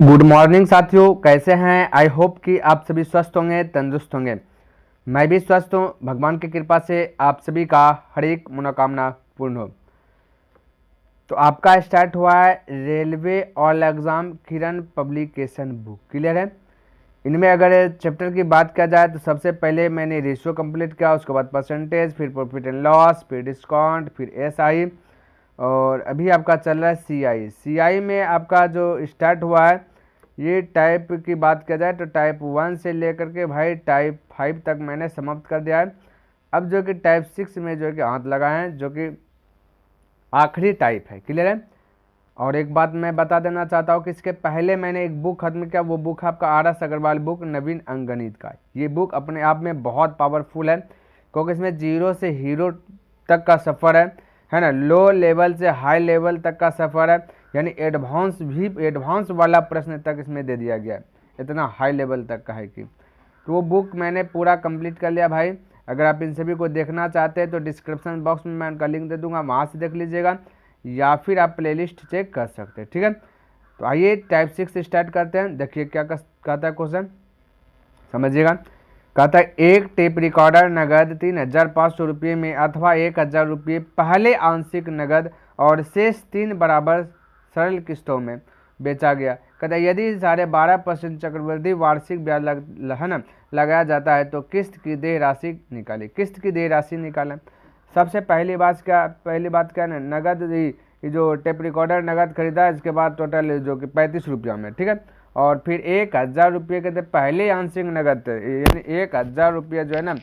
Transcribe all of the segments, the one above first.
Good morning साथियों, कैसे हैं। आई होप कि आप सभी स्वस्थ होंगे, तंदुरुस्त होंगे। मैं भी स्वस्थ हूँ। भगवान की कृपा से आप सभी का हर एक मनोकामना पूर्ण हो। तो आपका स्टार्ट हुआ है रेलवे ऑल एग्ज़ाम किरण पब्लिकेशन बुक। क्लियर है। इनमें अगर चैप्टर की बात किया जाए तो सबसे पहले मैंने रेशियो कंप्लीट किया, उसके बाद परसेंटेज, फिर प्रॉफिट एंड लॉस, फिर डिस्काउंट, फिर एसआई, और अभी आपका चल रहा है सीआई। सीआई में आपका जो स्टार्ट हुआ है, ये टाइप की बात किया जाए तो टाइप 1 से लेकर के भाई टाइप 5 तक मैंने समाप्त कर दिया है। अब जो कि टाइप 6 में जो कि हाथ लगाए हैं, जो कि आखिरी टाइप है। क्लियर है। और एक बात मैं बता देना चाहता हूँ कि इसके पहले मैंने एक बुक खत्म किया, वो बुक आपका RS अग्रवाल बुक नवीन अंकगणित का। ये बुक अपने आप में बहुत पावरफुल है, क्योंकि इसमें जीरो से हीरो तक का सफ़र है ना। लो लेवल से हाई लेवल तक का सफ़र है, यानी एडवांस वाला प्रश्न तक इसमें दे दिया गया है। इतना हाई लेवल तक का है कि तो वो बुक मैंने पूरा कंप्लीट कर लिया भाई। अगर आप इन सभी को देखना चाहते हैं तो डिस्क्रिप्शन बॉक्स में मैं उनका लिंक दे दूंगा, वहाँ से देख लीजिएगा, या फिर आप प्लेलिस्ट चेक कर सकते हैं। ठीक है। तो आइए टाइप 6 स्टार्ट करते हैं। देखिए क्या कहता है क्वेश्चन, समझिएगा। कहता है एक टेप रिकॉर्डर नगद 3,500 रुपये में अथवा 1,000 रुपये पहले आंशिक नगद और शेष 3 बराबर सरल किस्तों में बेचा गया। कहता है यदि 12.5% चक्रवृद्धि वार्षिक ब्याज है ना लगाया जाता है तो किस्त की देय राशि निकाली। किस्त की देय राशि निकालें। सबसे पहली बात क्या है ना, नगद ये जो टेप रिकॉर्डर नगद खरीदा है, इसके बाद टोटल जो कि 35 रुपया में। ठीक है। और फिर 1,000 रुपये के पहले आंशिक नगद थे, यानी 1,000 रुपया जो है ना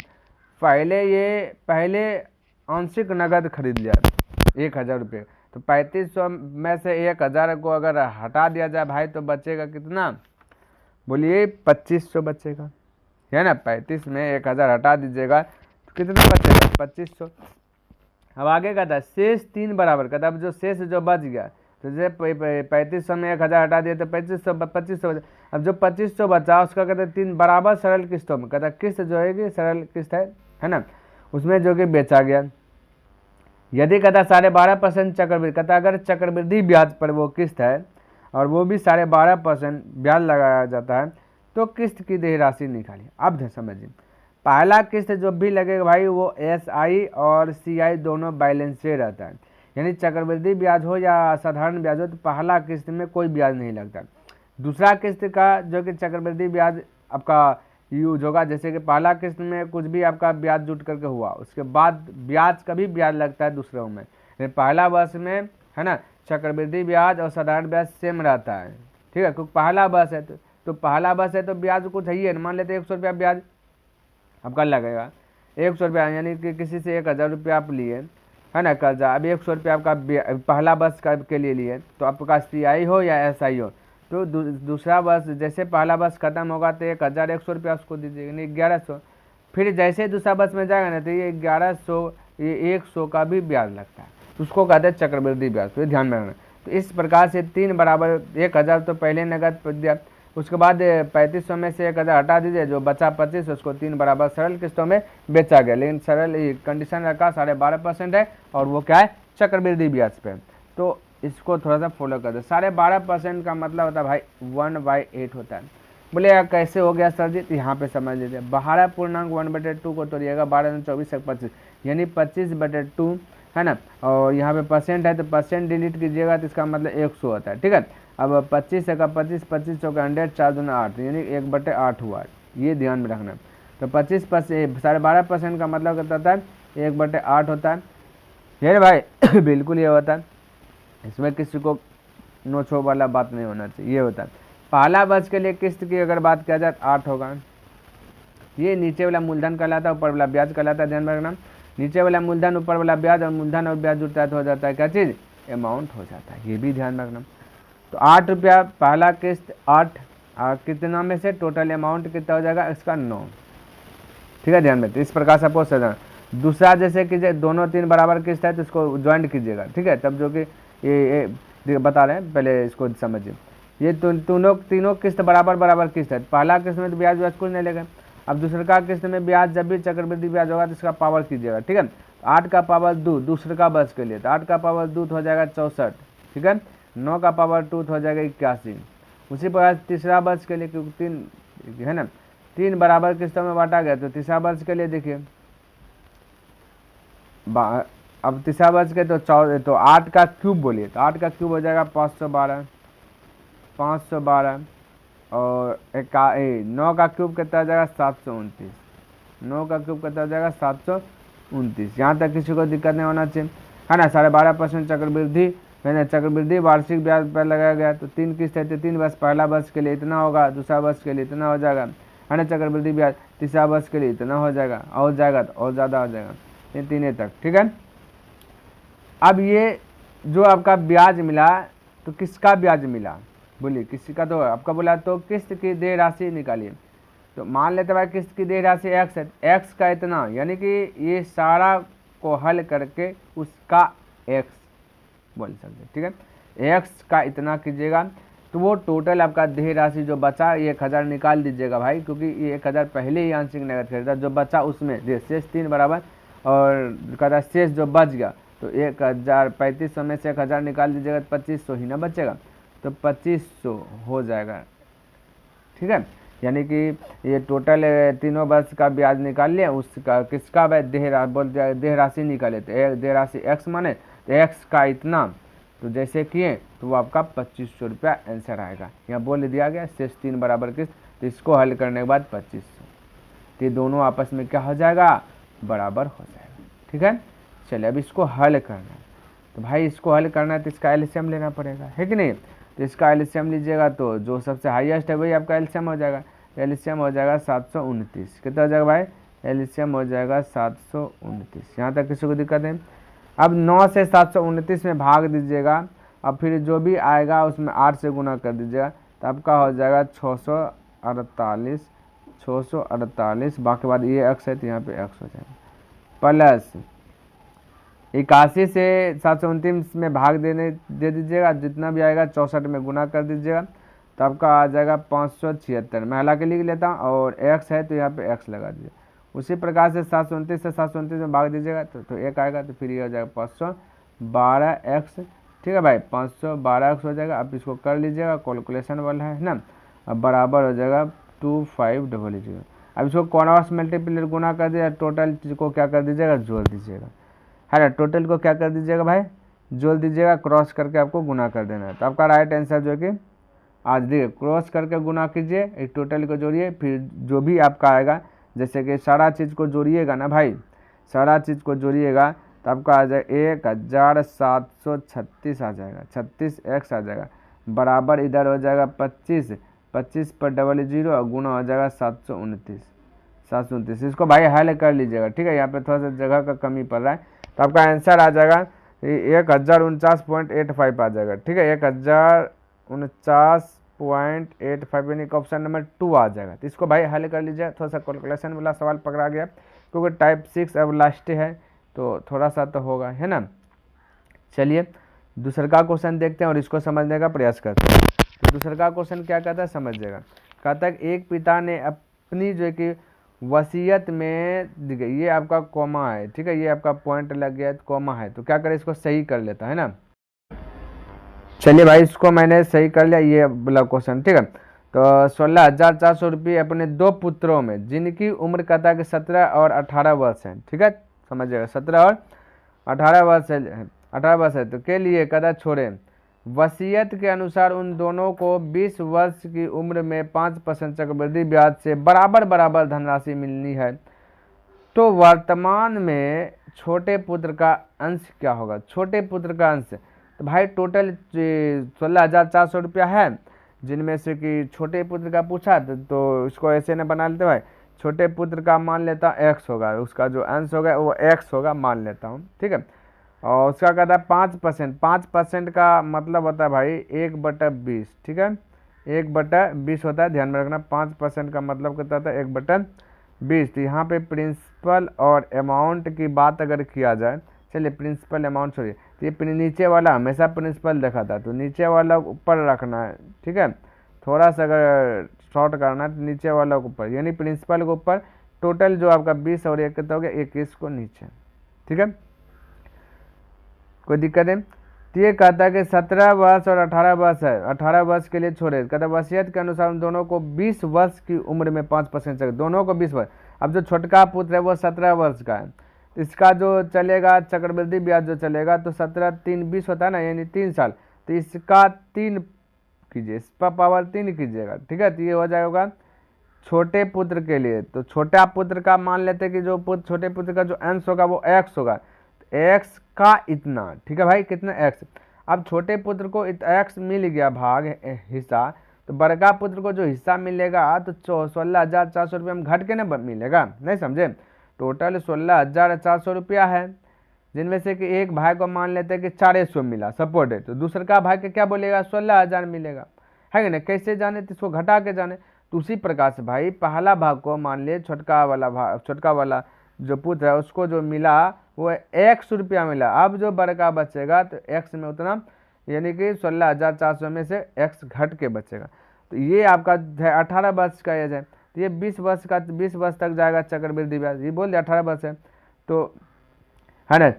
पहले आंशिक नगद खरीद लिया 1,000 रुपये। तो 3500 में से 1,000 को अगर हटा दिया जाए भाई तो बचेगा कितना, बोलिए 2500 बचेगा, है ना। 35 में 1,000 हटा दीजिएगा तो कितना बचेगा, 2500। अब आगे का था शेष 3 बराबर का था। अब जो शेष जो बच गया, तो जैसे 3500 में 1,000 हटा दिया तो 2500 बचा। अब जो 2500 बचा उसका कहते हैं 3 बराबर सरल किस्तों में। कहता किस्त जो है सरल किस्त है ना, उसमें जो कि बेचा गया। यदि कहता 12.5% चक्रवृद्धि, कहता अगर चक्रवृद्धि ब्याज पर वो किस्त है और वो भी 12.5% ब्याज लगाया जाता है तो किस्त की देय राशि निकालिए। अब समझिए, पहला किस्त जो भी लगेगा भाई वो SI और CI दोनों बैलेंस से रहता है, यानी चक्रवृद्धि ब्याज हो या साधारण ब्याज हो तो पहला किस्त में कोई ब्याज नहीं लगता। दूसरा किस्त का जो कि चक्रवृद्धि ब्याज आपका यूज होगा, जैसे कि पहला किस्त में कुछ भी आपका ब्याज जुट करके हुआ, उसके बाद ब्याज का भी ब्याज लगता है दूसरों में। पहला वर्ष में है ना चक्रवृद्धि ब्याज और साधारण ब्याज सेम रहता है। ठीक है, क्योंकि पहला वर्ष है तो पहला वर्ष है तो ब्याज कुछ है ही है। मान लेते 100 रुपया ब्याज आपका लगेगा, 100 रुपया, यानी कि किसी से 1,000 रुपया आप लिए है ना कर्जा। अब 100 रुपया आपका पहला वर्ष के लिए लिए, तो आपका CI हो या SI हो, तो दूसरा वर्ष जैसे पहला वर्ष खत्म होगा तो 1,100 रुपया उसको दीजिएगा, नहीं 1,100। फिर जैसे दूसरा वर्ष में जाएगा ना तो ये 1,100 ये 100 का भी ब्याज लगता है, तो उसको कहते हैं चक्रवृद्धि ब्याज। तो ध्यान में रखना। तो इस प्रकार से 3 बराबर 1,000 तो पहले नगद दिया, उसके बाद 3500 में से 1,000 हटा दीजिए, जो बचा 25 उसको 3 बराबर सरल किस्तों में बेचा गया। लेकिन सरल कंडीशन रखा 12.5% है और वो क्या है चक्रवृद्धि ब्याज पे। तो इसको थोड़ा सा फॉलो कर दो। 12.5% का मतलब होता है भाई 1/8 होता है। बोले यार कैसे हो गया सर जी, तो यहाँ पे समझ लीजिए 12 पूर्णांक 1/2 को तोड़िएगा, 12 24 25, यानी 25/2 है ना। और यहाँ पे परसेंट है तो परसेंट डिलीट कीजिएगा तो इसका मतलब 100 होता है। ठीक है। अब 25 का 25, 25 का 100, 4 दूना 8, यानी 1/8 हुआ। ये ध्यान में रखना। तो 12.5% का मतलब होता है 1/8 होता है, ये भाई बिल्कुल ये होता है। इसमें किसी को नोछो वाला बात नहीं होना चाहिए, ये होता है। पहला वर्ष के लिए किस्त की अगर बात किया जाए 8 होगा। ये नीचे वाला मूलधन कहलाता है, ऊपर वाला ब्याज कहलाता है। ध्यान में रखना, नीचे वाला मूलधन ऊपर वाला ब्याज, और मूलधन और ब्याज जुड़ता है तो हो जाता है क्या चीज़, अमाउंट हो जाता है। ये भी ध्यान रखना। तो 8 रुपया पहला किस्त 8, कितना में से टोटल अमाउंट कितना हो जाएगा इसका 9। ठीक है, ध्यान में। तो इस प्रकार सपोज करना। दूसरा जैसे कि दोनों 3 बराबर किस्त है तो इसको ज्वाइंट कीजिएगा। ठीक है, तब जो कि ये बता रहे हैं, पहले इसको समझिए। ये तीनों किस्त बराबर किस्त है। पहला किस्त में तो ब्याज कुछ नहीं लेगा। अब दूसरे का किस्त में ब्याज जब भी चक्रवृद्धि ब्याज होगा तो इसका पावर कीजिएगा। ठीक है, 8 का पावर 2 दूसरे का वर्ष के लिए, तो 8 का पावर 2 हो जाएगा 64। ठीक है, 9 का पावर 2 हो जाएगा 81। उसी प्रकार तीसरा वर्ष के लिए, क्योंकि 3 है ना, 3 बराबर किस्तों में बांटा गया, तो तीसरा वर्ष के लिए देखिए अब तीसरा वर्ष के तो 8 का क्यूब बोलिए, तो 8 का क्यूब हो जाएगा 512, 512 और 9 का क्यूब कितना हो जाएगा 729, 9 का क्यूब कितना हो जाएगा 729। यहाँ तक किसी को दिक्कत नहीं होना चाहिए, है ना। 12.5% चक्रवृद्धि है ना, चक्रवृद्धि वार्षिक ब्याज पर लगाया गया, तो 3 किस्त है तो 3 वर्ष, पहला वर्ष के लिए इतना होगा, दूसरा वर्ष के लिए इतना हो जाएगा, है ना। चक्रवृद्धि ब्याज तीसरा वर्ष के लिए इतना हो जाएगा, और जाएगा तो और ज़्यादा हो जाएगा, ये 3 तक, ठीक है। अब ये जो आपका ब्याज मिला, तो किसका ब्याज मिला बोलिए, किसी का, तो आपका बोला तो किस्त की देय राशि निकालिए। तो मान लेते भाई किस्त की देय राशि x है, x का इतना, यानी कि ये सारा को हल करके उसका x बोल सकते, ठीक है। x का इतना कीजिएगा, तो वो टोटल आपका देय राशि जो बचा 1000 निकाल दीजिएगा भाई, क्योंकि ये 1000 पहले ही आंशिक नगद खरीदा, जो बचा उसमें शेष 3 बराबर, और कहता शेष जो बच गया तो 1000, 3500 में से 1000 निकाल दीजिएगा तो 2500 ही ना बचेगा, तो 2500 हो जाएगा, ठीक है। यानी कि ये टोटल तीनों वर्ष का ब्याज निकाल लिया, उसका किसका भाई देय राशि निकाले, तो देय राशि x माने, तो x का इतना, तो जैसे किए तो वो आपका 2500 रुपया आंसर आएगा। यहाँ बोल दिया गया शेष 3 बराबर किस्त, तो इसको हल करने के बाद 2500, तो ये दोनों आपस में क्या हो जाएगा, बराबर हो जाएगा, ठीक है। चलिए अब इसको हल करना है, तो भाई इसको हल करना है तो इसका एलसीएम लेना पड़ेगा, है कि नहीं। तो इसका एलसीएम लीजिएगा, तो जो सबसे हाईएस्ट है वही आपका एलसीएम हो जाएगा। एलसीएम हो जाएगा 729, कितना हो जाएगा भाई, एलसीएम हो जाएगा 729। यहाँ तक किसी को दिक्कत है। अब 9 से 729 में भाग दीजिएगा, अब फिर जो भी आएगा उसमें 8 से गुना कर दीजिएगा, तो आपका हो जाएगा 648, बाकी बाद ये x है तो यहाँ पे x हो जाएगा, प्लस 81 से 729 में भाग दे दीजिएगा, जितना भी आएगा 64 में गुना कर दीजिएगा, तो आपका आ जाएगा 576। मैं हालांकि लिख लेता हूँ, और x है तो यहाँ पे x लगा दीजिए। उसी प्रकार से 729 से 729 में भाग दीजिएगा, तो 1 आएगा, तो फिर ये हो जाएगा 512x, ठीक है भाई, 512x हो जाएगा। अब इसको कर लीजिएगा, कैलकुलेशन वाला है ना, अब बराबर हो जाएगा 2500। अब इसको क्रॉस मल्टीप्लाई गुना कर दीजिएगा, टोटल चीज़ को क्या कर दीजिएगा, जोड़ दीजिएगा, है ना। टोटल को क्या कर दीजिएगा भाई, जोड़ दीजिएगा, क्रॉस करके आपको गुना कर देना है। तो आपका राइट आंसर जो कि आज देखिए क्रॉस करके गुना कीजिए, एक टोटल को जोड़िए, फिर जो भी आपका आएगा, जैसे कि सारा चीज़ को जोड़िएगा ना भाई, सारा चीज़ को जोड़िएगा तो आपका आ जाएगा 1736 आ जाएगा, 36x आ जाएगा, बराबर इधर हो जाएगा 25 पर डबल 0 और गुना हो जाएगा 729। इसको भाई हल कर लीजिएगा, ठीक है। यहाँ पे थोड़ा सा जगह का कमी पड़ रहा है, तो आपका आंसर आ जाएगा 1049.85 आ जाएगा, ठीक है। 1049.85 यानी कि ऑप्शन नंबर 2 आ जाएगा। तो इसको भाई हल कर लीजिए, थोड़ा सा कैलकुलेशन वाला सवाल पकड़ा गया, क्योंकि टाइप 6 अब लास्ट है, तो थोड़ा सा तो होगा, है ना। चलिए दूसरा का क्वेश्चन देखते हैं और इसको समझने का प्रयास करते हैं। तो दूसरा का क्वेश्चन क्या कहता है समझिएगा, कहता है एक पिता ने अपनी जो कि वसीयत में, देखिए ये आपका कॉमा है, ठीक है, ये आपका पॉइंट लग गया है, कॉमा है, तो क्या करे इसको सही कर लेता है ना। चलिए भाई इसको मैंने सही कर लिया, ये वाला क्वेश्चन, ठीक है। तो 16,400 रुपये अपने 2 पुत्रों में, जिनकी उम्र कहता है कि 17 और 18 वर्ष है, ठीक है, समझिएगा 17 और 18 वर्ष है, 18 वर्ष है, तो के लिए कहता छोड़े। वसीयत के अनुसार उन दोनों को 20 वर्ष की उम्र में 5% चक्रवृद्धि ब्याज से बराबर बराबर धनराशि मिलनी है, तो वर्तमान में छोटे पुत्र का अंश क्या होगा। छोटे पुत्र का अंश, तो भाई टोटल 16,400 रुपया है, जिनमें से कि छोटे पुत्र का पूछा, तो इसको ऐसे न बना लेते भाई, छोटे पुत्र का मान लेता हूँ x होगा, उसका जो अंश होगा वो x होगा मान लेता हूँ, ठीक है। और उसका कहता है 5%, 5% का मतलब होता है भाई 1/20, ठीक है, 1/20 होता है, ध्यान में रखना। 5% का मतलब कहता था 1/20। तो यहाँ पे प्रिंसिपल और अमाउंट की बात अगर किया जाए, चलिए प्रिंसिपल अमाउंट छोड़िए, तो ये नीचे वाला हमेशा प्रिंसिपल देखा था, तो नीचे वाला ऊपर रखना है, ठीक है। थोड़ा सा अगर शॉर्ट करना है तो नीचे वाला को ऊपर, यानी प्रिंसिपल को ऊपर, टोटल जो आपका 20 और 1 कितना हो गया 21 को नीचे, ठीक है, कोई दिक्कत है। तो ये कहता है कि 17 वर्ष और 18 वर्ष है, 18 वर्ष के लिए छोड़े। कहता है वसीयत के अनुसार उन दोनों को 20 वर्ष की उम्र में 5% चलेगा, दोनों को 20 वर्ष। अब जो छोटका पुत्र है वो 17 वर्ष का है, तो इसका जो चलेगा चक्रवृद्धि ब्याज जो चलेगा तो 17 3 20 होता है ना, यानी 3 साल, तो इसका 3 कीजिए, इस पर पावर 3 कीजिएगा, ठीक है। तो ये हो जाएगा छोटे पुत्र के लिए। तो छोटा पुत्र का मान लेते हैं कि जो पुत्र छोटे पुत्र का जो अंश होगा वो x होगा, तो x का इतना, ठीक है भाई, कितना x। अब छोटे पुत्र को x मिल गया भाग हिस्सा, तो बड़का पुत्र को जो हिस्सा मिलेगा तो 16,400 रुपये में घट के ना मिलेगा, नहीं समझे। टोटल 16,400 रुपया है, जिनमें से कि एक भाई को मान लेते हैं कि 400 मिला सपोर्ट है, तो दूसरे का भाई के क्या बोलेगा 16,000 मिलेगा, है ना। कैसे जाने, तो इसको घटा के जाने। तो उसी प्रकार से भाई पहला भाग को मान लिए छोटका वाला जो पुत्र है उसको जो मिला वो x रुपया मिला। अब जो बड़का बचेगा तो x में उतना, यानी कि 16,400 में से x घट के बचेगा। तो ये आपका 18 वर्ष का एज है, तो ये 20 वर्ष तक जाएगा चक्रवृद्धि ब्याज, ये बोल दिया 18 वर्ष है तो, है ना।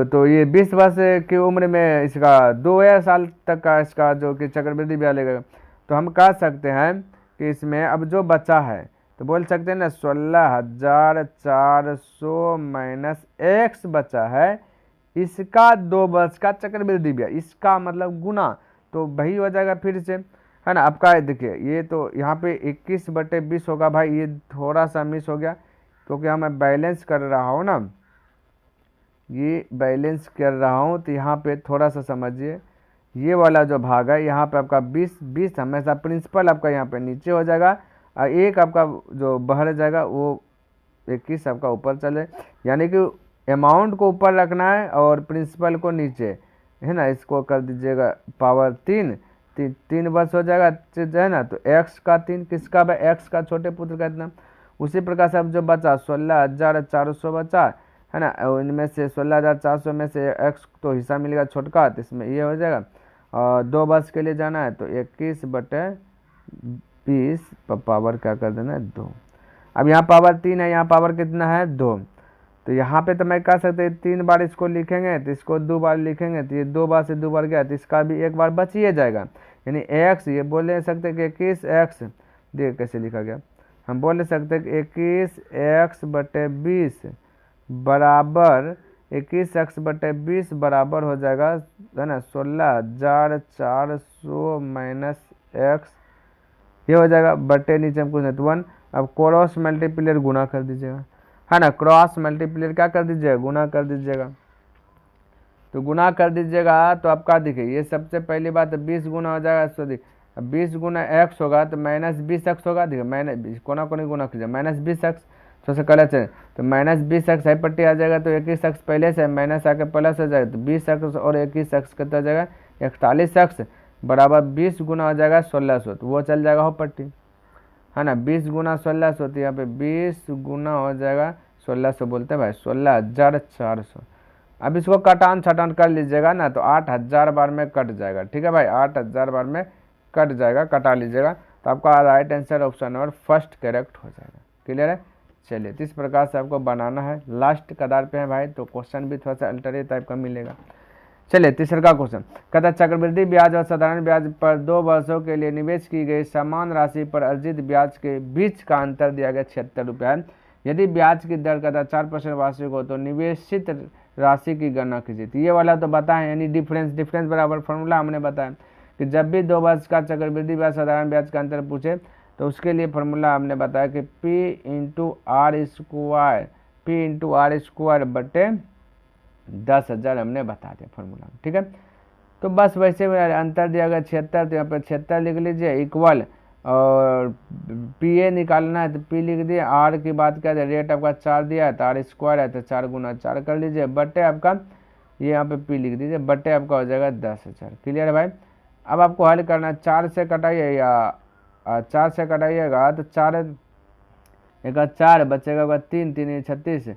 तो ये 20 वर्ष की उम्र में इसका 2 साल तक का इसका जो कि चक्रवृद्धि ब्याज लगेगा। तो हम कह सकते हैं कि इसमें अब जो बचा है तो बोल सकते हैं ना 16,400 माइनस x बचा है, इसका 2 वर्ष का चक्रवृद्धि ब्याज, इसका मतलब गुना, तो वही हो जाएगा फिर से, है ना। आपका देखिए ये तो यहाँ पे 21/20 होगा भाई, ये थोड़ा सा मिस हो गया क्योंकि मैं बैलेंस कर रहा हूँ ना, ये बैलेंस कर रहा हूँ, तो यहाँ पे थोड़ा सा समझिए। ये वाला जो भाग है यहाँ पे आपका 20 हमेशा प्रिंसिपल आपका यहाँ पे नीचे हो जाएगा, और एक आपका जो बाहर जाएगा वो 21 आपका ऊपर चले, यानी कि अमाउंट को ऊपर रखना है और प्रिंसिपल को नीचे, है ना। इसको कर दीजिएगा पावर 3 वर्ष हो जाएगा, है ना। तो x का 3 किसका भाई, x का छोटे पुत्र का इतना। उसी प्रकार से अब जो बचा 16,400 बचा, है ना, इनमें से 16,400 में से x तो हिस्सा मिलेगा छोटका, तो इसमें ये हो जाएगा। और 2 वर्ष के लिए जाना है तो 21/20 पावर क्या कर देना है 2। अब यहाँ पावर 3 है, यहाँ पावर कितना है 2, तो यहाँ पे तो मैं कह सकते हैं 3 बार इसको लिखेंगे तो इसको 2 बार लिखेंगे, तो ये 2 बार से 2 बार गया तो इसका भी 1 बार बच ही जाएगा, यानी x ये बोल सकते हैं कि 21x, देखिए कैसे लिखा गया, हम बोल सकते हैं कि 21x/20 बराबर 21x/20 बराबर हो जाएगा, है ना, 16,400 माइनस x, ये हो जाएगा बटे नीचे हम कुछ नहीं तो 1। अब क्रॉस मल्टीप्लियर गुना कर दीजिएगा, है ना, क्रॉस मल्टीप्लियर क्या कर दीजिएगा गुना कर दीजिएगा। तो गुना कर दीजिएगा तो आपका देखिए ये सबसे पहली बात 20 गुना हो जाएगा, सॉरी 20 गुना x होगा तो -20x होगा, देखिए माइनस कोना को नहीं गुना कीजिए, -20x सबसे कलर है तो -20x है पट्टी आ जाएगा, तो 21x पहले से माइनस आके प्लस हो जाएगा, तो 20x और 21x कितना हो जाएगा 41x बराबर 20 गुना हो जाएगा 1600, तो वो चल जाएगा हो पट्टी, है ना। 20 गुना 1600, तो यहाँ पे 20 गुना हो जाएगा 1600 बोलते हैं भाई 16,400। अब इसको कटान छटान कर लीजिएगा ना तो 8,000 बार में कट जाएगा, ठीक है भाई, 8,000 बार में कट जाएगा, कटा लीजिएगा, तो आपका right answer option number first correct हो जाएगा। क्लियर है, चलिए तो इस प्रकार से आपको बनाना है। लास्ट कदार पे है भाई, तो क्वेश्चन भी थोड़ा सा अल्टरनेट टाइप का मिलेगा। चलिए तीसरा का क्वेश्चन कहता है चक्रवृद्धि ब्याज और साधारण ब्याज पर 2 वर्षों के लिए निवेश की गई समान राशि पर अर्जित ब्याज के बीच का अंतर दिया गया 76 रुपया है। यदि ब्याज की दर कहता 4% वार्षिक हो तो निवेशित राशि की गणना कीजिए। तो ये वाला तो बताएं, यानी डिफरेंस बराबर फॉर्मूला हमने बताया कि जब भी 2 वर्ष का चक्रवृद्धि ब्याज साधारण ब्याज का अंतर पूछे तो उसके लिए फॉर्मूला हमने बताया कि P/R² बटे 10,000 हमने बता दिया फॉर्मूला, ठीक है। तो बस वैसे अंतर दिया गया 76, तो यहाँ पर 76 लिख लीजिए इक्वल, और PA निकालना है तो P लिख दिए, R की बात करें रेट आपका 4 दिया है तो R² है तो 4 गुना 4 कर लीजिए, बटे आपका ये यहाँ पे P लिख दीजिए, बटे आपका हो जाएगा 10,000। क्लियर है भाई। अब आपको हल करना है, 4 से कटाइए या 4 से कटाइएगा तो 4 बचेगा 3 3 36,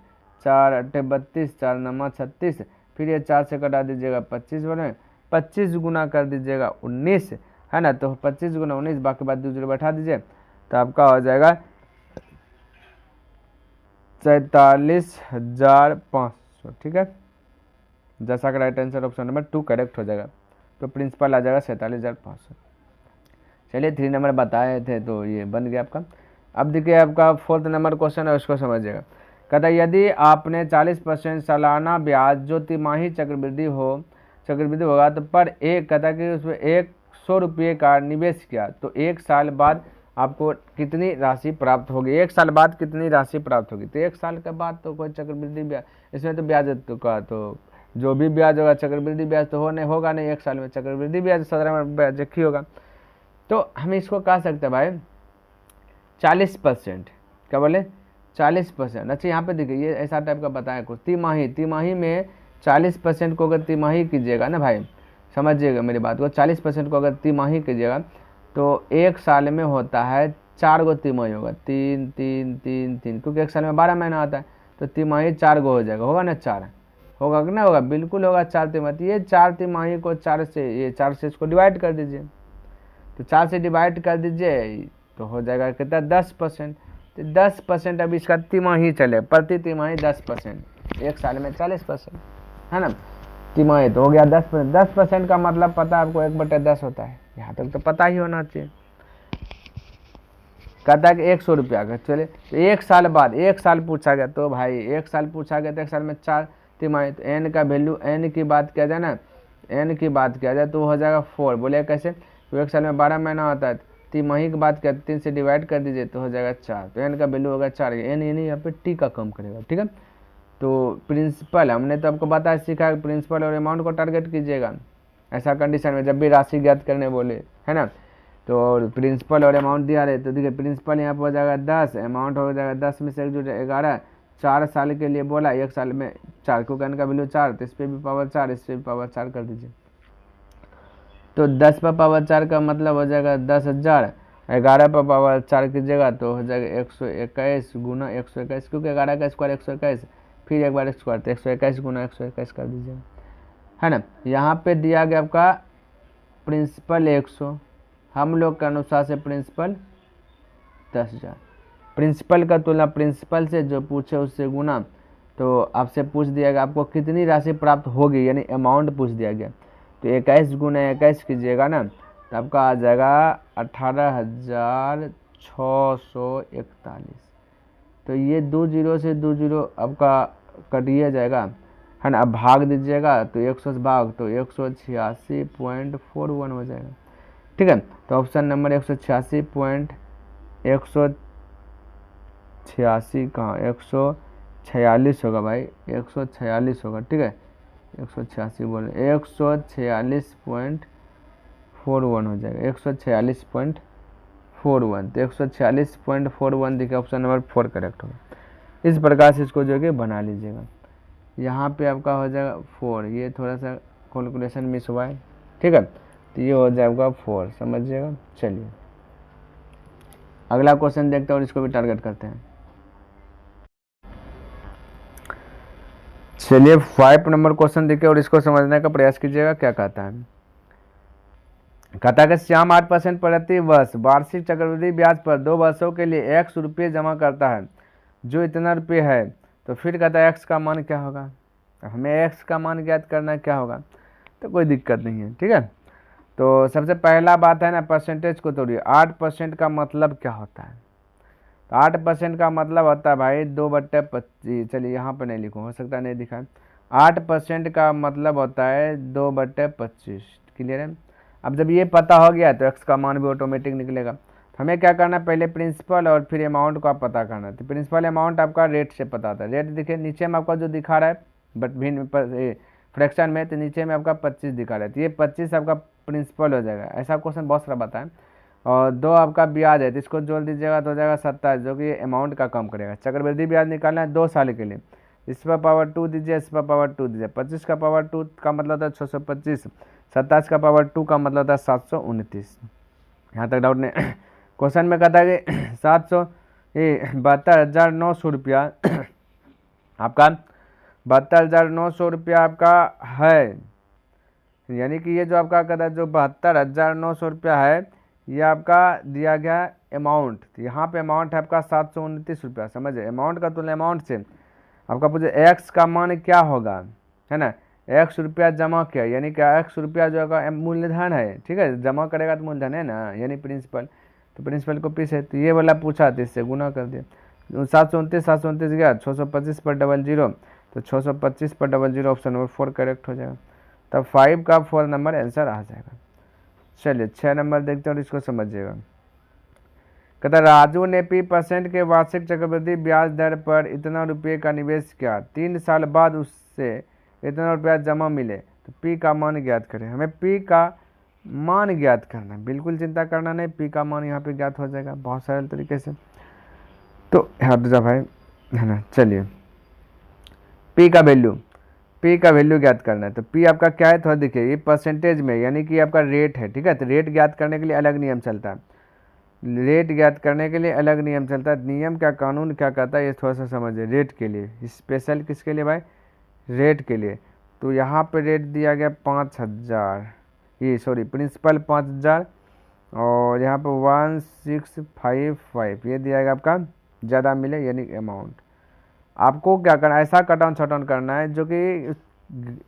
4 8 32, 4 9 36, फिर ये 4 से कटा दीजिएगा 25 बने, 25 गुना कर दीजिएगा 19, है ना। तो 25 गुना 19 बाकी बात दूसरे बैठा दीजिए, तो आपका हो जाएगा 43,500, ठीक है। जैसा का right answer option number 2 correct हो जाएगा। तो प्रिंसिपल आ जाएगा 47,500। चलिए 3 नंबर बताए थे तो ये बन गया आपका। अब देखिए आपका 4th नंबर क्वेश्चन है, उसको समझिएगा। कहता है यदि आपने 40% सालाना ब्याज जो तिमाही चक्रवृद्धि होगा तो पर एक, कहता है कि उसमें 100 रुपये का निवेश किया तो 1 साल बाद आपको कितनी राशि प्राप्त होगी। 1 साल बाद कितनी राशि प्राप्त होगी। तो 1 साल के बाद तो कोई चक्रवृद्धि ब्याज, इसमें तो ब्याज तो जो भी ब्याज होगा चक्रवृद्धि ब्याज तो होगा नहीं 1 साल में, चक्रवृद्धि ब्याज साधारण ब्याज एक ही होगा। तो हम इसको कह सकते हैं भाई 40%, क्या बोले 40%। अच्छा यहाँ पे देखिए ये ऐसा टाइप का बताया कुछ, तिमाही में 40% को अगर तिमाही कीजिएगा ना भाई, समझिएगा मेरी बात को, 40% को अगर तिमाही कीजिएगा तो 1 साल में होता है 4 गो तिमाही होगा, 3 3 3 3, क्योंकि 1 साल में 12 महीना आता है तो तिमाही 4 गो हो जाएगा, होगा ना 4 होगा कि ना होगा, बिल्कुल होगा 4 तिमाही। ये 4 तिमाही को 4 से इसको डिवाइड कर दीजिए, तो 4 से डिवाइड कर दीजिए तो हो जाएगा कितना 10%। तो 10% अब इसका तिमाही चले, प्रति तिमाही 10%, 1 साल में 40% है ना, तिमाही तो हो गया 10%। 10% का मतलब पता है आपको 1/10 होता है, यहाँ तक तो पता ही होना चाहिए। कहता है कि 100 रुपया का, चले तो 1 साल बाद 1 साल पूछा गया तो भाई 1 साल पूछा गया तो 1 साल में 4 तिमाही, तो एन का वैल्यू, एन की बात किया जाए ना, एन की बात किया जाए तो हो जाएगा 4। बोले कैसे, तो 1 साल में 12 महीना होता है, तिमाही की बात किया 3 से डिवाइड कर दीजिए तो हो जाएगा 4, तो एन का वैल्यू होगा 4। एन यानी यहाँ पे टी का कम करेगा, ठीक है। तो प्रिंसिपल हमने तो आपको बताया सीखा है, प्रिंसिपल और अमाउंट को टारगेट कीजिएगा ऐसा कंडीशन में जब भी राशि ज्ञात करने बोले, है ना। तो प्रिंसिपल और अमाउंट दिया रहे तो देखिए प्रिंसिपल यहाँ पर हो जाएगा 10, अमाउंट हो जाएगा 10 में से 1 जुड़े 11, 4 साल के लिए बोला, 1 साल में 4, क्योंकि एन का वैल्यू 4, तो इस पर भी पावर 4, इस पर भी पावर 4 कर दीजिए। तो 10 पर पावर 4 का मतलब हो जाएगा 10,000, 11 पर पावर 4 की जगह तो हो जाएगा 121 गुना 121, क्योंकि 11 का स्क्वायर 121, फिर एक बार स्क्वायर तो 121 गुना 121 कर दीजिएगा, है ना। यहाँ पे दिया गया आपका प्रिंसिपल 100, हम लोग के अनुसार से प्रिंसिपल 10,000, प्रिंसिपल का तुलना प्रिंसिपल से जो पूछे उससे गुना, तो आपसे पूछ दिया गया आपको कितनी राशि प्राप्त होगी, यानी अमाउंट पूछ दिया गया, तो 21 गुना 21 कीजिएगा ना तो आपका आ जाएगा 18,641। तो ये 2 जीरो से 2 जीरो आपका कटिए जाएगा, है ना। अब भाग दीजिएगा तो 100 से भाग तो 186.41 हो जाएगा, ठीक है। तो ऑप्शन नंबर 186 कहाँ 146 होगा भाई, 146 होगा, ठीक है। 186 बोले 146.41 हो जाएगा, 146.41, तो 146.41 देखिए ऑप्शन नंबर 4 करेक्ट होगा। इस प्रकार से इसको जो है बना लीजिएगा। यहाँ पे आपका हो जाएगा 4, ये थोड़ा सा कैलकुलेशन मिस हुआ है, ठीक है। तो ये हो जाएगा 4, समझिएगा। चलिए अगला क्वेश्चन देखते हैं और इसको भी टारगेट करते हैं। चलिए 5 नंबर क्वेश्चन देखिए और इसको समझने का प्रयास कीजिएगा क्या कहता है। कहता है कि श्याम 8% प्रति वर्ष वार्षिक चक्रवृद्धि ब्याज पर 2 वर्षों के लिए x रुपये जमा करता है जो इतना रुपये है, तो फिर कहता है x का मान क्या होगा। हमें x का मान ज्ञात करना क्या होगा, तो कोई दिक्कत नहीं है, ठीक है। तो सबसे पहला बात है ना परसेंटेज को तोड़िए। 8% का मतलब क्या होता है, तो 8% का मतलब होता है भाई 2/25। चलिए यहाँ पर नहीं लिखूँ, हो सकता है नहीं दिखा। 8% का मतलब होता है 2/25, क्लियर है। अब जब ये पता हो गया तो x का मान भी ऑटोमेटिक निकलेगा। हमें क्या करना है, पहले प्रिंसिपल और फिर अमाउंट को आप पता करना है। तो प्रिंसिपल अमाउंट आपका रेट से पता था, रेट देखिए नीचे में आपका जो दिखा रहा है बट भिन्न फ्रैक्शन में, तो नीचे में आपका 25 दिखा रहा है, तो ये 25 आपका प्रिंसिपल हो जाएगा। ऐसा क्वेश्चन बहुत सारा बताएं। और 2 आपका ब्याज है तो इसको जोड़ दीजिएगा तो हो जाएगा 27, जो कि अमाउंट का कम करेगा। चक्रवृद्धि ब्याज निकालना है 2 साल के लिए, इस पर पावर 2 दीजिए, इस पर पावर 2 दीजिए। 25 का पावर 2 का मतलब था 625, 27 का पावर 2 का मतलब था 729। यहाँ तक डाउट नहीं। क्वेश्चन में कहता है कि 72,900 रुपया आपका 72,900 रुपया आपका है, यानी कि ये जो आपका कहता है जो 72,900 रुपया है ये आपका दिया गया अमाउंट। तो यहाँ पे अमाउंट है आपका 729 रुपया, समझे। अमाउंट का तुलना अमाउंट से आपका पूछे एक्स का मान क्या होगा, है ना। x रुपया जमा किया, यानी कि x रुपया जो है मूलधन है, ठीक है, जमा करेगा तो मूलधन है ना, यानी प्रिंसिपल, तो प्रिंसिपल को पी से, तो ये वाला पूछा तो इससे गुना कर दिया। 729 गया, 625 पर डबल जीरो, तो 625 पर double zero option number 4 correct हो जाएगा। तब 5 का 4 नंबर आंसर आ जाएगा। चलिए 6 नंबर देखते हैं और इसको समझिएगा। कहता राजू ने P% के वार्षिक चक्रवृद्धि ब्याज दर पर इतना रुपये का निवेश किया, 3 साल बाद उससे इतना रुपया जमा मिले, तो P का मान ज्ञात करें। हमें P का मान ज्ञात करना है, बिल्कुल चिंता करना नहीं, P का मान यहाँ पे ज्ञात हो जाएगा बहुत सरल तरीके से। तो हट जा भाई, है ना। चलिए P का वैल्यू ज्ञात करना है। तो P आपका क्या है, थोड़ा देखिए, ये परसेंटेज में, यानी कि आपका रेट है, ठीक है। तो रेट ज्ञात करने के लिए अलग नियम चलता है, रेट ज्ञात करने के लिए अलग नियम चलता है। नियम क्या, कानून क्या कहता है, ये थोड़ा सा समझिए। रेट के लिए स्पेशल, किसके लिए भाई, रेट के लिए। तो यहाँ पे रेट दिया गया 5000, ये सॉरी प्रिंसिपल 5000, और यहाँ पे 1655 ये दिया गया आपका, ज़्यादा मिले यानी अमाउंट। आपको क्या करना है, ऐसा कट ऑन शॉर्ट ऑन करना है जो कि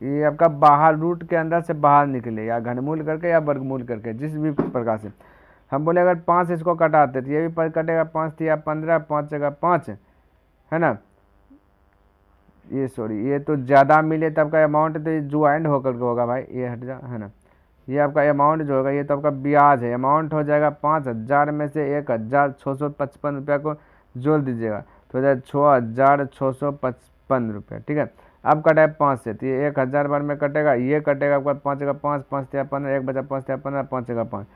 ये आपका बाहर रूट के अंदर से बाहर निकले, या घनमूल करके या वर्गमूल करके, जिस भी प्रकार से। हम बोले अगर 5 इसको कटाते तो ये भी कटेगा, 5 या 15, 5 जगह 5, है ना। ये सॉरी, ये तो ज़्यादा मिले तब का अमाउंट तो ज्वाइंट होकर के होगा भाई, ये हट जा, है ना। ये आपका अमाउंट जो होगा, ये तो आपका ब्याज है, अमाउंट हो जाएगा 5000 में से 1655 रुपया को जोड़ दीजिएगा, तो हो जाए 6655 रुपये, ठीक है। अब कटा है 5 से, तो ये 1000 बार में कटेगा, ये कटेगा आपका 5 जगह 5, 5 या 15, 1 बचा 5 या 15, 5 जगह 5।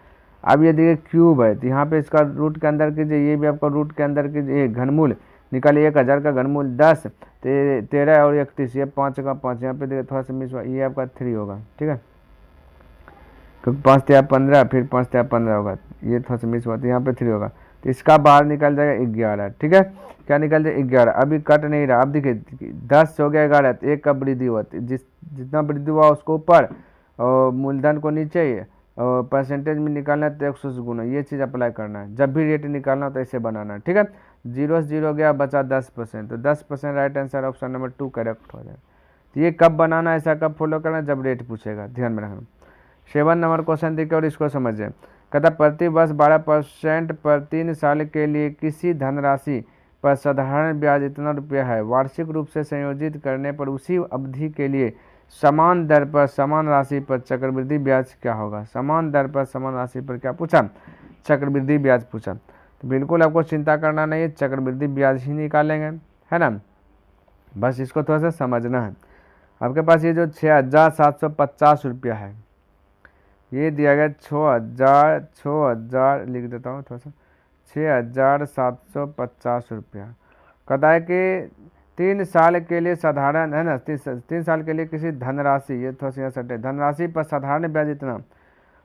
अब ये देखिए क्यूब है, तो यहाँ पे इसका रूट के अंदर कीजिए, ये भी आपका रूट के अंदर कीजिए, घनमूल निकालिए, 1000 का घनमूल 10, 13 और 31, ये 5 का 5, यहाँ पे देखिए थोड़ा सा मिस हुआ, ये आपका 3 होगा, ठीक है, क्योंकि 5 या 15, फिर 5 या 15 होगा, ये थोड़ा सा मिस हुआ, तो यहाँ पे 3 होगा, तो इसका बाहर निकल जाएगा 11, ठीक है। क्या निकल जाए 11, अभी कट नहीं रहा। अब देखिए 10 हो गया 11, तो 1 का वृद्धि हुआ, जितना वृद्धि हुआ उसको ऊपर और मूलधन को नीचे, और परसेंटेज में निकालना है तो 100 से गुना, ये चीज़ अप्लाई करना है। जब भी रेट निकालना तो ऐसे बनाना है, ठीक है। 0 से 0 गया, बचा 10%, तो 10% right answer, option number 2 correct हो जाएगा। तो ये कब बनाना है, ऐसा कब फॉलो करना है, जब रेट पूछेगा, ध्यान में रखना। 7 नंबर क्वेश्चन देखिए और इसको समझिए। कहता प्रति वर्ष 12% पर 3 साल के लिए किसी धनराशि पर साधारण ब्याज इतना रुपया है, वार्षिक रूप से संयोजित करने पर उसी अवधि के लिए समान दर पर समान राशि पर चक्रवृद्धि ब्याज क्या होगा। समान दर पर समान राशि पर क्या पूछा, चक्रवृद्धि ब्याज पूछा। तो बिल्कुल आपको चिंता करना नहीं है, चक्रवृद्धि ब्याज ही निकालेंगे, है ना। बस इसको थोड़ा सा समझना है। आपके पास ये जो 6750 रुपया है, ये दिया गया 6000 लिख देता हूँ थोड़ा सा, 6750 रुपया। कहता है कि 3 साल के लिए साधारण, है ना, 3 साल के लिए किसी धनराशि, ये थोड़ा सा सटे, धनराशि पर साधारण ब्याज इतना,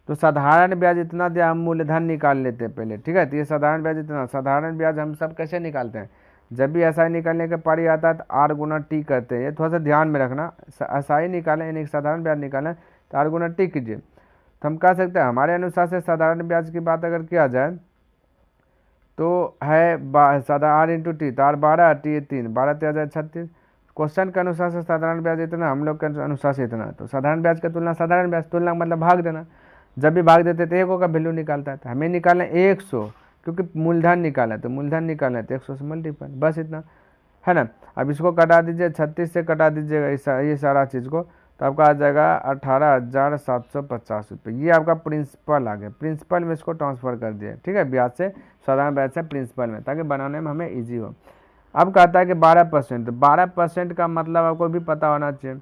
तो साधारण ब्याज इतना दिया, हम मूलधन निकाल लेते हैं पहले, ठीक है। तो ये साधारण ब्याज इतना, साधारण ब्याज हम सब कैसे निकालते हैं, जब भी एसआई निकालने का पारी आता है तो R गुना T करते हैं, ये थोड़ा सा ध्यान में रखना। एसआई निकालें यानी साधारण ब्याज निकालें तो R गुना T कीजिए। तो हम कह सकते हैं हमारे अनुसार से साधारण ब्याज की बात अगर किया जाए तो है साधा R इंटू टी, तो R 12, T 3, 12 13 36। क्वेश्चन के अनुसार से साधारण ब्याज इतना, हम लोग के अनुसार से इतना, तो साधारण ब्याज का तुलना साधारण ब्याज, तुलना मतलब भाग देना। जब भी भाग देते तो 1 का वैल्यू निकालता है, तो हमें निकालना 100, क्योंकि मूलधन निकाला है, तो मूलधन निकालना है तो 100 से मल्टीप्लाई, बस इतना, है ना। अब इसको कटा दीजिए, 36 से कटा दीजिएगा ये सारा चीज़ को, तो आपका आ जाएगा 18750 रुपये। ये आपका प्रिंसिपल आ गया, प्रिंसिपल में इसको ट्रांसफ़र कर दिया, ठीक है, ब्याज से, साधारण ब्याज से प्रिंसिपल में, ताकि बनाने में हमें ईजी हो। अब कहता है कि 12%, 12% का मतलब आपको भी पता होना चाहिए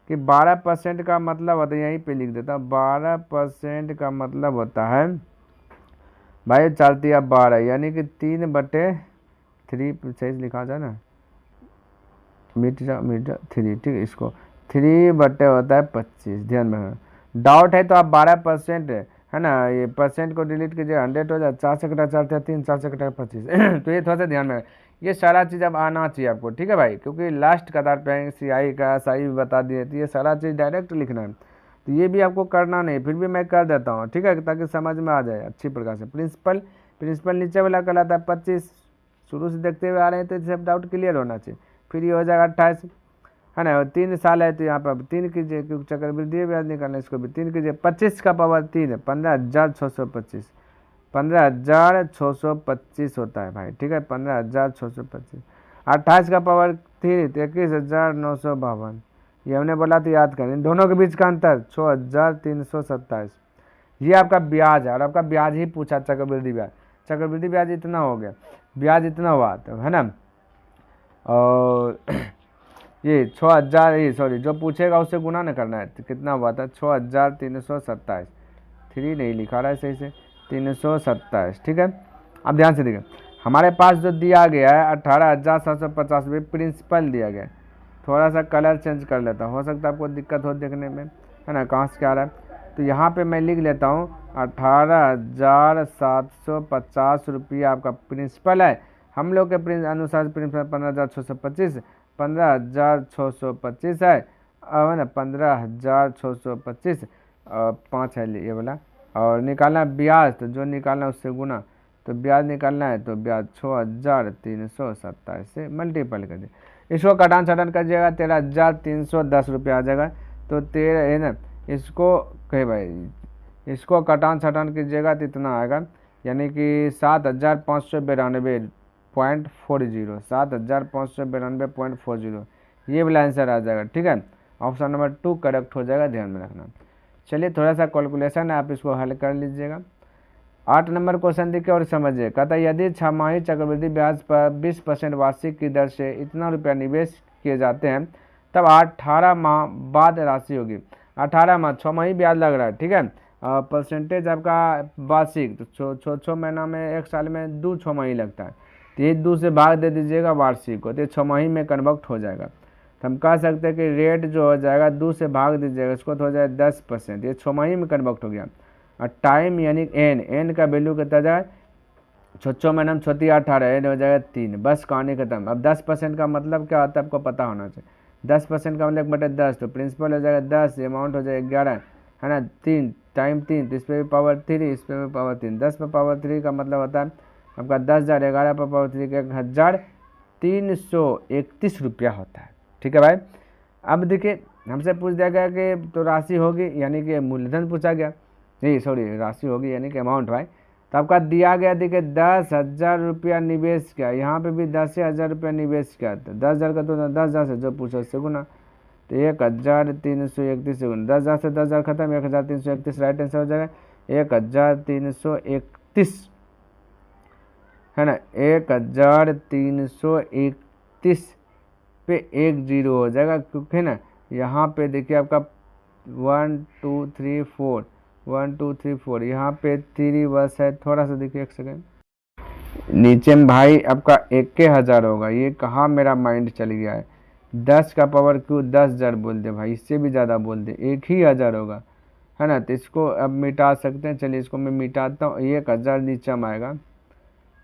कि 12% का मतलब होता है, यहीं पे लिख देता हूँ, 12% का मतलब होता है भाई 4 या 12, यानी कि 3/3 सही लिखा जाए ना, मीटर 3, ठीक है। इसको 3 बटे होता है 25, ध्यान में। डाउट है तो आप 12%, है ना, ये परसेंट को डिलीट कीजिए, 100 हो जाए, 4 से कटा 4 3, 4 से कटा 25 तो ये थोड़ा सा ध्यान में, ये सारा चीज़ अब आना चाहिए आपको, ठीक है भाई, क्योंकि लास्ट कतार पे CI का SI भी बता दिए, तो ये सारा चीज़ डायरेक्ट लिखना है, तो ये भी आपको करना नहीं, फिर भी मैं कर देता हूँ, ठीक है, ताकि समझ में आ जाए अच्छी प्रकार से। प्रिंसिपल नीचे वाला कहलाता है 25, शुरू से देखते हुए आ रहे हैं तो सब डाउट क्लियर होना चाहिए। फिर ये हो जाएगा 28, है ना। 3 साल है तो यहाँ पर 3 कीजिए, क्योंकि चक्रवृद्धि ब्याज निकालना, इसको भी 3 कीजिए। 25 का पावर 3 है, 15,625, 15,625 होता है भाई, ठीक है, 15,625। 28 का पावर 3 तो 21,952। ये हमने बोला तो याद करें, इन दोनों के बीच का अंतर 6,327। ये आपका ब्याज है, और आपका ब्याज ही पूछा, चक्रवृद्धि ब्याज। चक्रवृद्धि ब्याज इतना हो गया, ब्याज इतना हुआ तो, है ना। और ये 6,000, ये सॉरी, जो पूछेगा उससे गुना न करना है, तो कितना हुआ था, 6,327। 3 नहीं लिखा रहा है सही से, 327, ठीक है। अब ध्यान से देखिए, हमारे पास जो दिया गया है 18,750 रुपये प्रिंसिपल दिया गया है। थोड़ा सा कलर चेंज कर लेता हूँ, हो सकता है आपको दिक्कत हो देखने में, है ना, कहाँ से क्या आ रहा है। तो यहाँ पे मैं लिख लेता हूँ 18,750 रुपया आपका प्रिंसिपल है। हम लोग के अनुसार प्रिंसिपल 15,625, 15,625 है, है ना, 15,625, 5 है ये वाला। और निकालना ब्याज, तो जो निकालना उससे गुना, तो ब्याज निकालना है तो ब्याज 6,327 से मल्टीपल कर दिए। इसको कटान छटान करिएगा, 13,310 रुपया आ जाएगा। तो 13 है ना, इसको कहे भाई, इसको कटान छटान कीजिएगा तो इतना आएगा, यानी कि 7,592.40, 7,592.40, ये वाला आंसर आ जाएगा, ठीक है। ऑप्शन नंबर 2 करेक्ट हो जाएगा, ध्यान में रखना। चलिए थोड़ा सा कैलकुलेशन है, आप इसको हल कर लीजिएगा। 8 नंबर क्वेश्चन देखिए और समझिए। कहता है यदि छमाही चक्रवृद्धि ब्याज पर 20% वार्षिक की दर से इतना रुपया निवेश किए जाते हैं, तब 18 माह बाद राशि होगी। 18 माह, 6 माही ब्याज लग रहा है, ठीक है। परसेंटेज आपका वार्षिक, तो 6 महीना में, 1 साल में 2 6 माही लगता है, तो ये 2 से भाग दे दीजिएगा वार्षिक को, तो ये 6 माही में कन्वर्ट हो जाएगा। तो हम कह सकते हैं कि रेट जो हो जाएगा 2 से भाग दीजिएगा, इसको तो हो जाए 10%, ये 6 माही में कन्वर्ट हो गया। और टाइम यानी एन का वैल्यू कितना जाए, 6 महीना 6 18, एन हो जाएगा 3, बस कहानी खत्म। अब 10% का मतलब क्या होता है आपको पता होना चाहिए। 10% का मतलब 1/10, तो प्रिंसिपल हो जाएगा 10, अमाउंट हो जाएगा 11, है ना, 3 टाइम 3, तो इस पर भी पावर 3, इस पर भी पावर 3। 10 पर पावर 3 का मतलब होता है आपका 10,000, 11 पर पावर 3 का 1,331 रुपया होता है, ठीक है भाई। अब देखिए हमसे पूछ दिया गया कि तो राशि होगी, यानी कि मूलधन पूछा गया, नहीं सॉरी, राशि होगी यानी कि अमाउंट भाई। तो आपका दिया गया देखिए 10,000 रुपया निवेश किया, यहाँ पे भी 10,000 रुपया निवेश किया, तो 10,000 का तो 10,000 से जो पूछो उससे गुना, तो 1,331 से गुना, 10,000 से 10,000 खत्म, 1,331 राइट आंसर हो जाएगा। 1,331, है ना, 1,331 पे 1 0 हो जाएगा, क्योंकि ना यहाँ पे देखिए आपका 1 2 3 4, 1 2 3 4, यहाँ पे 3 बस है, थोड़ा सा देखिए 1 सेकेंड नीचे में भाई आपका 1,000 होगा। ये कहाँ मेरा माइंड चल गया है, 10 का पावर क्यों 10,000 बोल दे भाई, इससे भी ज़्यादा बोल दे, 1,000 होगा, है ना। तो इसको अब मिटा सकते हैं, चलिए इसको मैं मिटाता हूँ। 1,000 नीचे में आएगा,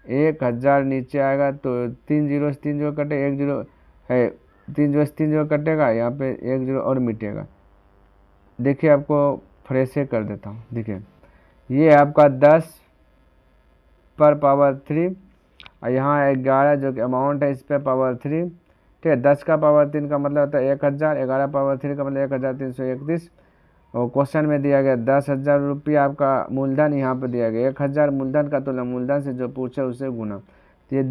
1,000 नीचे आएगा, तो 3 0 से 3 0 कटे, 1 0 है, 3 0 से 3 0 कटेगा, यहाँ पे 1 0 और मिटेगा। देखिए आपको फ्रेश से कर देता हूँ, देखिए ये आपका 10 पर पावर 3, और यहाँ 11 जो कि अमाउंट है इस पर पावर 3, ठीक है। 10 का पावर 3 का मतलब होता है 1,000, 11 पावर 3 का मतलब 1,331, और क्वेश्चन में दिया गया 10,000 रुपया आपका मूलधन, यहाँ पे दिया गया 1,000 मूलधन का, तो मूलधन से जो पूछे उसे गुना, तो ये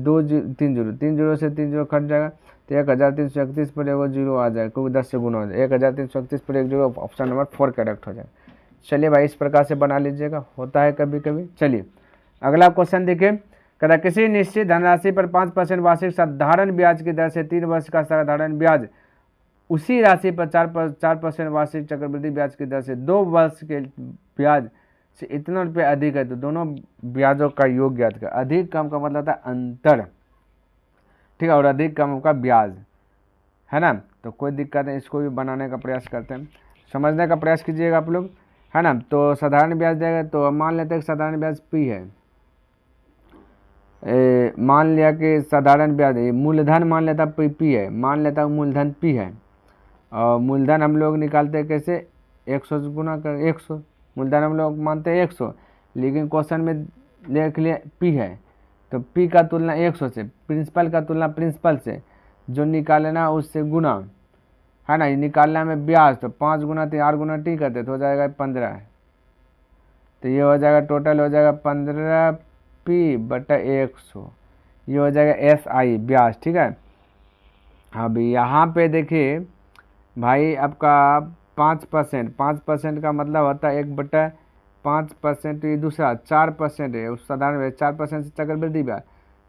3 0 से 3 0 कट जाएगा, तो 1,331 पर 1 0 आ जाएगा, क्योंकि 10 से गुना हो जाएगा, 1,331 पर 1 0, ऑप्शन नंबर 4 करेक्ट हो जाएगा। चलिए भाई इस प्रकार से बना लीजिएगा, होता है कभी कभी। चलिए अगला क्वेश्चन देखिए। कहता किसी निश्चित धनराशि पर 5% वार्षिक साधारण ब्याज की दर से 3 वर्ष का साधारण ब्याज उसी राशि पर 4% वार्षिक चक्रवृद्धि ब्याज की दर से 2 वर्ष के ब्याज से इतना रुपया अधिक है, तो दोनों ब्याजों का योग ज्ञात कर। अधिक कम का मतलब होता है अंतर, ठीक है, और अधिक कम का ब्याज, है ना। तो कोई दिक्कत नहीं, इसको भी बनाने का प्रयास करते हैं, समझने का प्रयास कीजिएगा आप लोग, है ना। तो साधारण ब्याज देगा, तो मान लेते हैं साधारण ब्याज P है, मान लिया कि साधारण ब्याज मूलधन मान लेता P है, मान लेता हूँ मूलधन P है, और मूलधन हम लोग निकालते हैं कैसे, 100 से गुना कर 100, मूलधन हम लोग मानते हैं 100, लेकिन क्वेश्चन में लिख लिया P है, तो P का तुलना 100 से, प्रिंसिपल का तुलना प्रिंसिपल से, जो निकालना उससे गुना, है ना, ये निकालना में ब्याज, तो 5 गुना 3 8 गुना टी करते तो हो जाएगा 15, तो ये हो जाएगा टोटल हो जाएगा 15p/100, ये हो जाएगा SI ब्याज। ठीक है, अब यहाँ पे देखिए भाई आपका 5%, 5% का मतलब होता है 1/5%, ये दूसरा 4% है, उस साधारण 4% से चक्रवृद्धि ब्याज,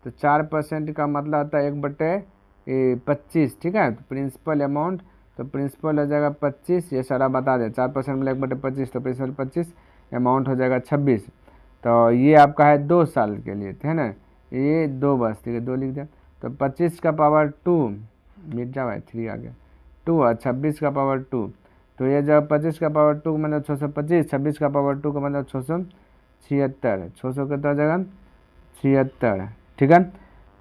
तो 4% का मतलब होता है 1/25। ठीक है, तो प्रिंसिपल अमाउंट, तो प्रिंसिपल हो जाएगा 25, ये सारा बता दे, 4% मतलब 1/25, तो प्रिंसिपल 25, अमाउंट हो जाएगा 26। तो ये आपका है 2 साल के लिए, है ना, ये 2 बस, ठीक है 2 लिख दिया, तो 25 का पावर 2 मिट जा भाई, 3 आ गया 2 और 26 का पावर 2, तो ये जब 25 का पावर 2 मतलब 625, 26 का पावर 2 का मतलब 676, 600 कितना हो जाएगा 76। ठीक है, तो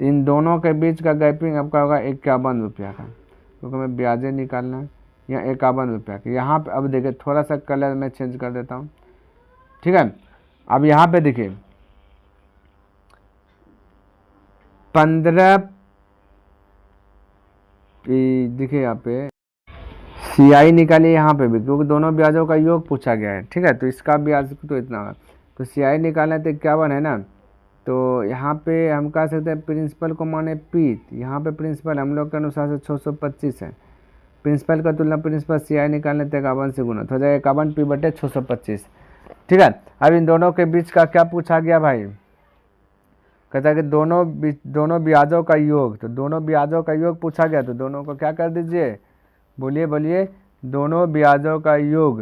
इन दोनों के बीच का गैपिंग आपका होगा 51 रुपया का, क्योंकि हमें ब्याजें निकालना है, यहाँ 51 रुपया का। यहाँ पे अब देखिए थोड़ा सा कलर मैं चेंज कर देता हूँ। ठीक है, अब यहाँ पे देखिए 15, देखिए यहाँ पे CI निकालिए यहाँ पे भी, क्योंकि दोनों ब्याजों का योग पूछा गया है। ठीक है, तो इसका ब्याज तो इतना होगा, तो CI निकालना है तो 51 है ना, तो यहाँ पे हम कह सकते हैं प्रिंसिपल को माने P, यहाँ पे प्रिंसिपल हम लोग के अनुसार से 625 है, प्रिंसिपल का तुलना प्रिंसिपल CI निकालने तो 51 से गुना हो जाएगा 51p/625। ठीक है, अब इन दोनों के बीच का क्या पूछा गया भाई, कहता है कि दोनों ब्याजों का योग, तो दोनों ब्याजों का योग पूछा गया, तो दोनों को क्या कर दीजिए, बोलिए बोलिए, दोनों ब्याजों का योग,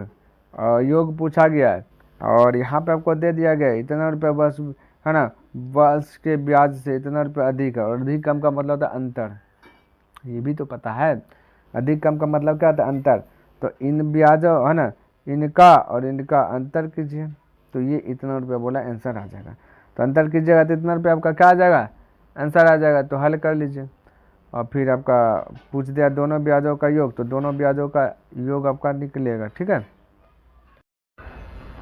योग पूछा गया है, और यहाँ पे आपको दे दिया गया है इतना रुपया बस, है ना, वर्ष के ब्याज से इतना रुपया अधिक है, और अधिक कम का मतलब होता है अंतर, ये भी तो पता है, अधिक कम का मतलब क्या होता है अंतर, तो इन ब्याजों, है ना, इनका और इनका अंतर कीजिए, तो ये इतना रुपया बोला, आंसर आ जाएगा, तो अंतर कीजिएगा तो इतना रुपया आपका क्या आ जाएगा, आंसर आ जाएगा, तो हल कर लीजिए। और फिर आपका पूछ दिया दोनों ब्याजों का योग, तो दोनों ब्याजों का योग आपका निकलेगा। ठीक है,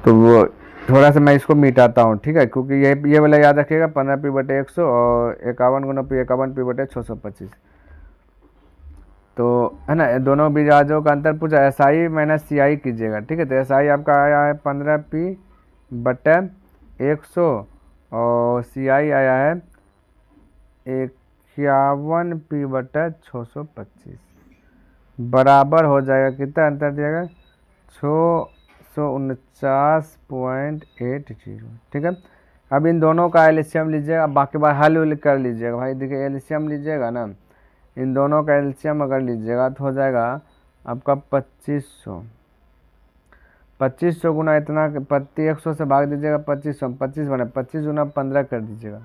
तो वो थोड़ा सा मैं इसको मिटाता हूँ। ठीक है, क्योंकि ये वाला याद रखिएगा 15p/100 और 51 गुना p 51p/625, तो है ना, दोनों ब्याजों का अंतर पूछा, SI - CI कीजिएगा। ठीक है, तो SI आपका आया है 15p/100 और CI आया है 51p/625, बराबर हो जाएगा, कितना अंतर दिएगा 649.80। ठीक है, अब इन दोनों का एलसीएम लीजिएगा, बाकी बार हल कर लीजिएगा भाई। देखिए एलसीएम लीजिएगा ना, इन दोनों का एलसीएम अगर लीजिएगा तो हो जाएगा आपका 2500, 2500 गुना इतना, 100 से भाग दीजिएगा 2500, 25 बना 25 गुना 15 कर दीजिएगा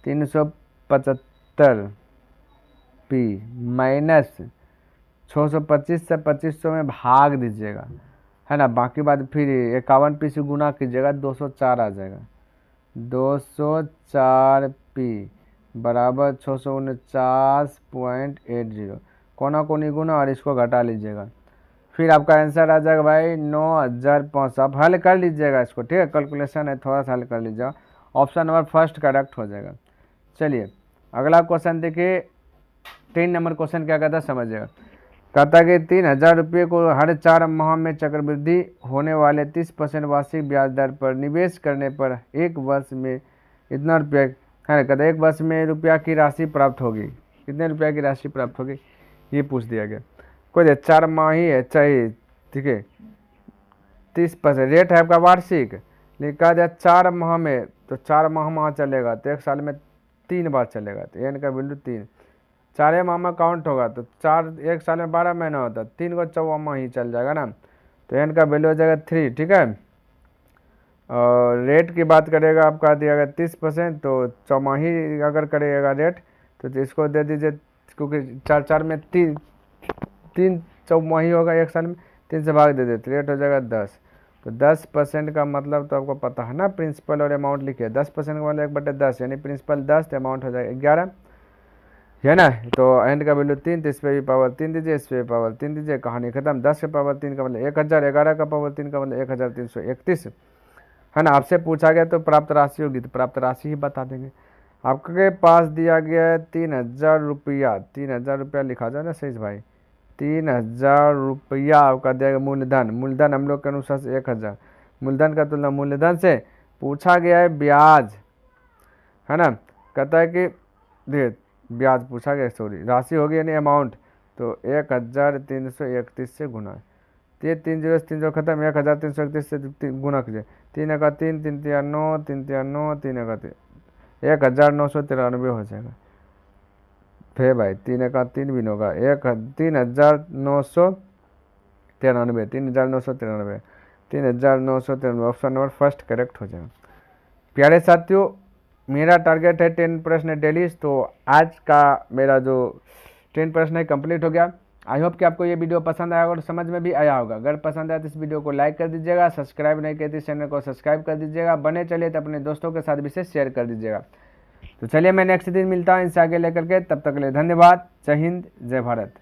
375p माइनस 625 से 2500 में भाग दीजिएगा, है ना, बाकी बात फिर 51p से गुना कीजिएगा 204 आ जाएगा, 204p बराबर 649.80, कोना कोनी गुना और इसको घटा लीजिएगा, फिर आपका आंसर आ जाएगा भाई 9500। आप हल कर लीजिएगा इसको। ठीक है, कैलकुलेशन है, थोड़ा सा हल कर लीजिएगा, ऑप्शन नंबर फर्स्ट करेक्ट हो जाएगा। चलिए अगला क्वेश्चन देखिए, 3 नंबर क्वेश्चन क्या कहता है समझिएगा, कहता है कि 3000 रुपये को हर 4 माह में चक्रवृद्धि होने वाले 30% वार्षिक ब्याज दर पर निवेश करने पर 1 वर्ष में इतना रुपया, है, कहता है 1 वर्ष में रुपया की राशि प्राप्त होगी, कितने रुपया की राशि प्राप्त होगी, ये पूछ दिया गया। कोई 4 माह ही है चाहिए, ठीक है, 30% रेट है आपका वार्षिक, लेकिन कहा दिया 4 माह में, तो 4 माह चलेगा, तो 1 साल में 3 बार चलेगा, तो एन का वैल्यू 3, 4 माह में काउंट होगा, तो 4 1 साल में 12 महीना होता है, 3 को 4 माह ही चल जाएगा ना, तो एन का वैल्यू हो जाएगा 3। ठीक है, और रेट की बात करेगा आपका दिया गया 30%, तो चौमाही अगर करेगा रेट तो इसको दे दीजिए, क्योंकि 4 में 3 चौमाही होगा, 1 साल में 3 से भाग दे देते, रेट हो जाएगा 10, तो 10% का मतलब तो आपको पता है ना, प्रिंसिपल और अमाउंट लिखिए, 10% का मतलब 1/10, यानी प्रिंसिपल 10 तो अमाउंट हो जाएगा 11, है ना, तो एंड का वैल्यू 3, तो इस पर भी पावर 3 दीजिए, इस पर पावर 3 दीजिए, कहानी खत्म। 10 के पावर 3 का मतलब 1000, 11 का पावर 3 का मतलब 1331, है ना। आपसे पूछा गया तो प्राप्त राशि होगी, तो प्राप्त राशि ही बता देंगे। आपके पास दिया गया है 3000 रुपया, 3000 रुपया लिखा जाए ना सही भाई, 3,000 रुपया आपका देगा मूलधन। मूलधन हम लोग के अनुसार से 1,000, मूलधन का तुलना मूलधन से। पूछा गया है ब्याज, है ना, कहता है कि देखिए ब्याज पूछा गया, सॉरी राशि होगी यानी अमाउंट, तो 1,331 से गुना, ये 3 0 से 3 0 खत्म, 1,331 से गुना कीजिए, 3 का 3, 3 3 9, 3 3 9, 3 का 3, 1,993 हो जाएगा। फिर भाई 3 का 3 भी होगा, 3,993, 3,993, 3,993, ऑप्शन नंबर फर्स्ट करेक्ट हो जाएगा। प्यारे साथियों, मेरा टारगेट है 10 प्रश्न डेली, तो आज का मेरा जो 10 प्रश्न है कंप्लीट हो गया। आई होप कि आपको ये वीडियो पसंद आया और समझ में भी आया होगा। अगर पसंद आया तो इस वीडियो को लाइक कर दीजिएगा, सब्सक्राइब नहीं किया तो इस चैनल को सब्सक्राइब कर दीजिएगा, बने चलिए तो अपने दोस्तों के साथ विशेष शेयर कर दीजिएगा। तो चलिए मैं नेक्स्ट दिन मिलता हूँ इनसे आगे लेकर के, तब तक के लिए धन्यवाद। जय हिंद, जय भारत।